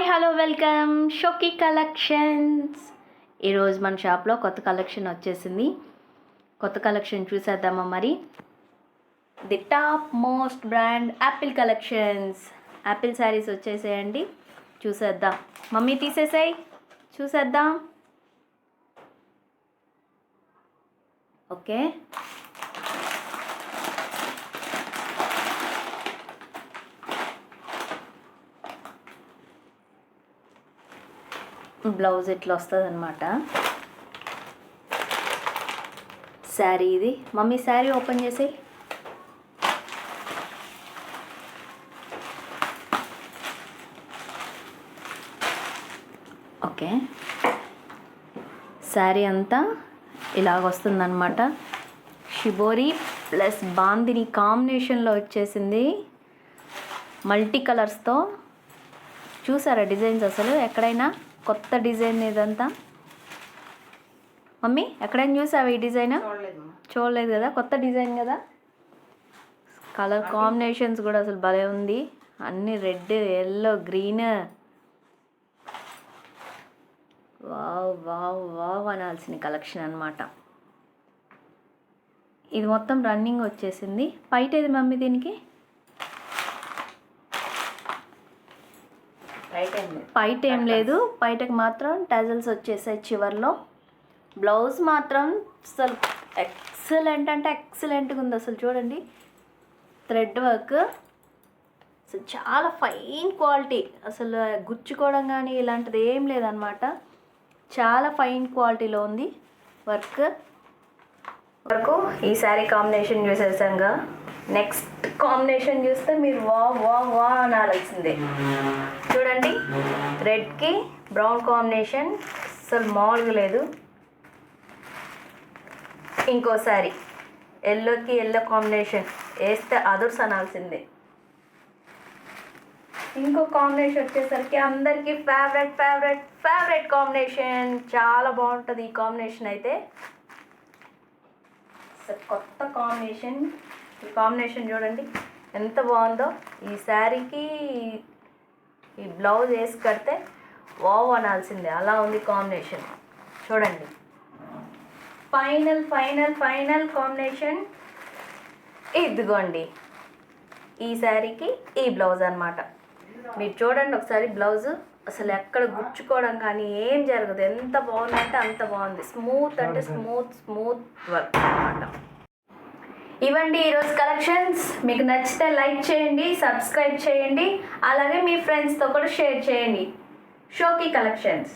Hello welcome షోకీ collections. ఈరోజు మన షాప్లో కొత్త కలెక్షన్ వచ్చేసింది. కొత్త కలెక్షన్ చూసేద్దామా? మరి the top most brand Apple collections. Apple saris వచ్చేసేయండి, చూసేద్దాం. మమ్మీ తీసేసాయి, చూసేద్దాం. ఓకే, బ్లౌజ్ ఇట్లా వస్తుంది అనమాట. శారీ ఇది. మమ్మీ శారీ ఓపెన్ చేసేయి. ఓకే, శారీ అంతా ఇలాగ వస్తుందన్నమాట. షిబోరి ప్లస్ బాందిని కాంబినేషన్లో వచ్చేసింది, మల్టీ కలర్స్తో. చూసారా డిజైన్స్? అసలు ఎక్కడైనా కొత్త డిజైన్ ఇదంతా. మమ్మీ ఎక్కడైనా చూసావా ఈ డిజైన్? చూడలేదు కదా, కొత్త డిజైన్ కదా. కలర్ కాంబినేషన్స్ కూడా అసలు భలే ఉంది. అన్ని red, yellow, green. Wow wow wow అనాల్సిన కలెక్షన్ అనమాట. ఇది మొత్తం రన్నింగ్ వచ్చేసింది. పైట ఏది మమ్మీ దీనికి? పైట ఏం లేదు, పైటకి మాత్రం టజల్స్ వచ్చేసాయి చివర్లో. బ్లౌజ్ మాత్రం అసలు ఎక్సలెంట్ అంటే ఎక్సలెంట్గా ఉంది. అసలు చూడండి, థ్రెడ్ వర్క్ అసలు చాలా ఫైన్ క్వాలిటీ. అసలు గుచ్చుకోవడం కానీ ఇలాంటిది ఏం లేదనమాట. చాలా ఫైన్ క్వాలిటీలో ఉంది వర్క్. ఈ శారీ కాంబినేషన్ చూసేసాంగా. నెక్స్ట్ కాంబినేషన్ చూస్తే మీరు వా వా వా అనాల్సిందే. చూడండి, రెడ్కి బ్రౌన్ కాంబినేషన్ అసలు మామూలుగా లేదు. ఇంకోసారి ఎల్లోకి ఎల్లో కాంబినేషన్ వేస్తే అదర్స్ అనాల్సిందే. ఇంకో కాంబినేషన్ వచ్చేసరికి అందరికీ ఫేవరెట్ ఫేవరెట్ ఫేవరెట్ కాంబినేషన్. చాలా బాగుంటుంది ఈ కాంబినేషన్ అయితే. కొత్త కాంబినేషన్. ఈ కాంబినేషన్ చూడండి ఎంత బాగుందో. ఈ శారీకి ఈ బ్లౌజ్ వేసి కడితే వావ్ అనాల్సిందే, అలా ఉంది కాంబినేషన్. చూడండి, ఫైనల్ ఫైనల్ ఫైనల్ కాంబినేషన్ ఇదిగోండి. ఈ శారీకి ఈ బ్లౌజ్ అనమాట. మీరు చూడండి ఒకసారి బ్లౌజ్. అసలు ఎక్కడ గుచ్చుకోవడం కానీ ఏం జరగదు. ఎంత బాగుందంటే అంత బాగుంది. స్మూత్ అంటే స్మూత్ వర్క్ అనమాట. ఇవ్వండి ఈరోజు కలెక్షన్స్. మీకు నచ్చితే లైక్ చేయండి, సబ్స్క్రైబ్ చేయండి, అలాగే మీ ఫ్రెండ్స్తో కూడా షేర్ చేయండి. షోకీ కలెక్షన్స్.